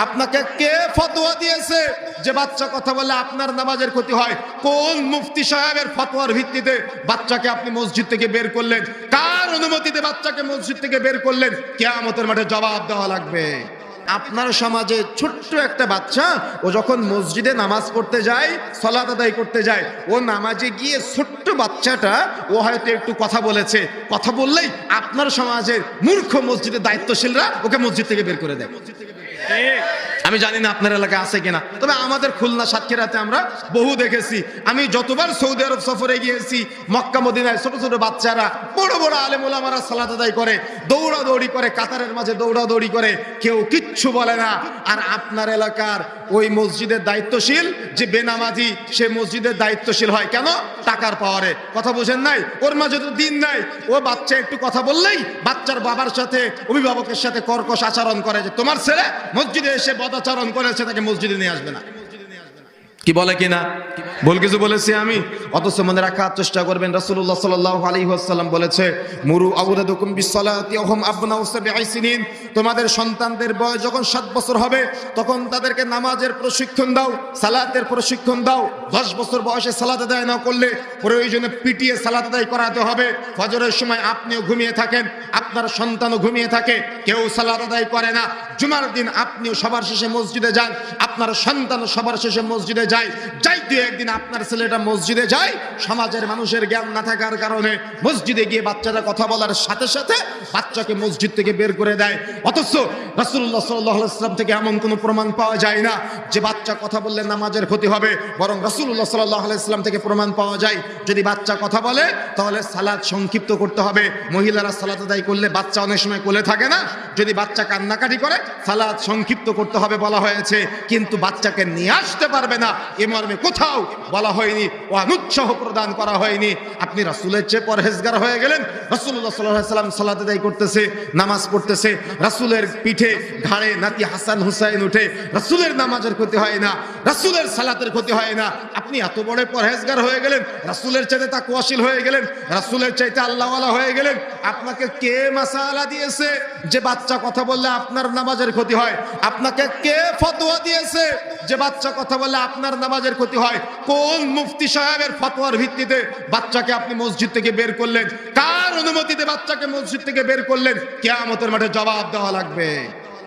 আপনাকে কে ফতোয়া দিয়েছে যে বাচ্চা কথা বললে আপনার নামাজের ক্ষতি হয়? কোন মুফতি সাহেবের ফতোয়ার ভিত্তিতে বাচ্চাকে আপনি মসজিদ থেকে বের করলেন? কার অনুমতিতে বাচ্চাকে মসজিদ থেকে বের করলেন? কিয়ামতের মাঠে জবাব দেওয়া লাগবে। আপনার সমাজে ছোট্ট একটা বাচ্চা, ও যখন মসজিদে নামাজ পড়তে যায়, সালাত আদায় করতে যায়, ও নামাজে গিয়ে ছোট্ট বাচ্চাটা ও হয়তো একটু কথা বলেছে, কথা বললেই আপনার সমাজের মূর্খ মসজিদের দায়িত্বশীলরা ওকে মসজিদ থেকে বের করে দেয়। আমি জানি না আপনার এলাকায় আছে কিনা, তবে আমাদের খুলনা সাতক্ষীরাতে আমরা বহু দেখেছি। আমি যতবার সৌদি আরব সফরে গিয়েছি, মক্কা মদিনায় ছোট ছোট বাচ্চারা বড় বড় আলেম ওলামারা সালাত আদায় করে, দৌড়াদৌড়ি করে, কাতারের মাঝে দৌড়াদৌড়ি করে, কেউ কিচ্ছু বলে না। আর আপনার এলাকার ওই মসজিদের দায়িত্বশীল যে বেনামাজি, সে মসজিদের দায়িত্বশীল হয় কেন? টাকার পাওয়ারে। কথা বুঝেন নাই? ওর মাঝে তো দিন নাই। ও বাচ্চা একটু কথা বললেই বাচ্চার বাবার সাথে, অভিভাবকের সাথে কর্কশ আচরণ করে, যে তোমার ছেলে মসজিদে এসে বদাচরণ করেছে, তাকে মসজিদে নিয়ে আসবে না। কি বলে কিনা? ভুল কিছু বলেছি আমি? অথচ মনে রাখার চেষ্টা করবেন, রাসূলুল্লাহ সাল্লাল্লাহু আলাইহি ওয়াসাল্লাম বলেছে, মুরু আওলাদাকুম বিসসালাতি ওয়া হুম আবনাউ সাবঈ সিনিন। তোমাদের সন্তানদের বয়স যখন 7 বছর হবে, তখন তাদেরকে নামাজের প্রশিক্ষণ দাও, সালাতের প্রশিক্ষণ দাও। 10 বছর বয়সে সালাত আদায় না করলে প্রয়োজনে পিটিয়ে সালাত আদায় করাতে হবে। ফজরের সময় আপনিও ঘুমিয়ে থাকেন, আপনার সন্তানও ঘুমিয়ে থাকে, কেউ সালাত আদায় করে না। জুমার দিন আপনিও সবার শেষে মসজিদে যান, আপনার সন্তানও সবার শেষে মসজিদে যায়। যাইতে একদিন আপনার ছেলেটা মসজিদে যায়, সমাজের মানুষের জ্ঞান না থাকার কারণে মসজিদে গিয়ে বাচ্চারা কথা বলার সাথে সাথে বাচ্চাকে মসজিদ থেকে বের করে দেয়। অথচ রাসূলুল্লাহ সাল্লাল্লাহু আলাইহি ওয়াসাল্লাম থেকে এমন কোনো প্রমাণ পাওয়া যায় না যে বাচ্চা কথা বললে নামাজের ক্ষতি হবে। বরং রাসূলুল্লাহ সাল্লাল্লাহু আলাইহি ওয়াসাল্লাম থেকে প্রমাণ পাওয়া যায়, যদি বাচ্চা কথা বলে তাহলে সালাত সংক্ষিপ্ত করতে হবে। মহিলারা সালাত আদায় করলে বাচ্চা অনেক সময় কোলে থাকে না, যদি বাচ্চা কান্নাকাটি করে সালাত সংক্ষিপ্ত করতে হবে বলা হয়েছে, কিন্তু বাচ্চাকে নিয়ে আসতে পারবে না এ মর্মে কোথাও বলা হয়নি, ও অনুৎসাহ প্রদান করা হয়নি। আপনি রাসূলের চেয়ে পরহেজগার হয়ে গেলেন। রাসূলুল্লাহ সাল্লাল্লাহু আলাইহি ওয়াসাল্লাম সালাত আদায় করতেছে, নামাজ পড়তেছে, রাসূলের পিঠে ঘাড়ে নাতি হাসান হুসাইন উঠে, রাসূলের নামাজের ক্ষতি হয় না, রাসূলের সালাতের ক্ষতি হয় না। আপনি এত বড় পরহেজগার হয়ে গেলেন, রাসূলের চাইতে তাকওয়াশীল হয়ে গেলেন, রাসূলের চাইতে আল্লাহওয়ালা হয়ে গেলেন। আপনাকে কে মাসালা দিয়েছে যে বাচ্চা কথা বললে আপনার নামাজের ক্ষতি হয়? আপনাকে কে ফতোয়া দিয়েছে যে বাচ্চা কথা বললে আপনার নামাজের ক্ষতি হয়? কোন মুফতি সাহেবের ফতোয়ার ভিত্তিতে বাচ্চাকে আপনি মসজিদ থেকে বের করলেন? কার অনুমতিতে বাচ্চাকে মসজিদ থেকে বের করলেন? কিয়ামতের মাঠে জবাব দেওয়া লাগবে।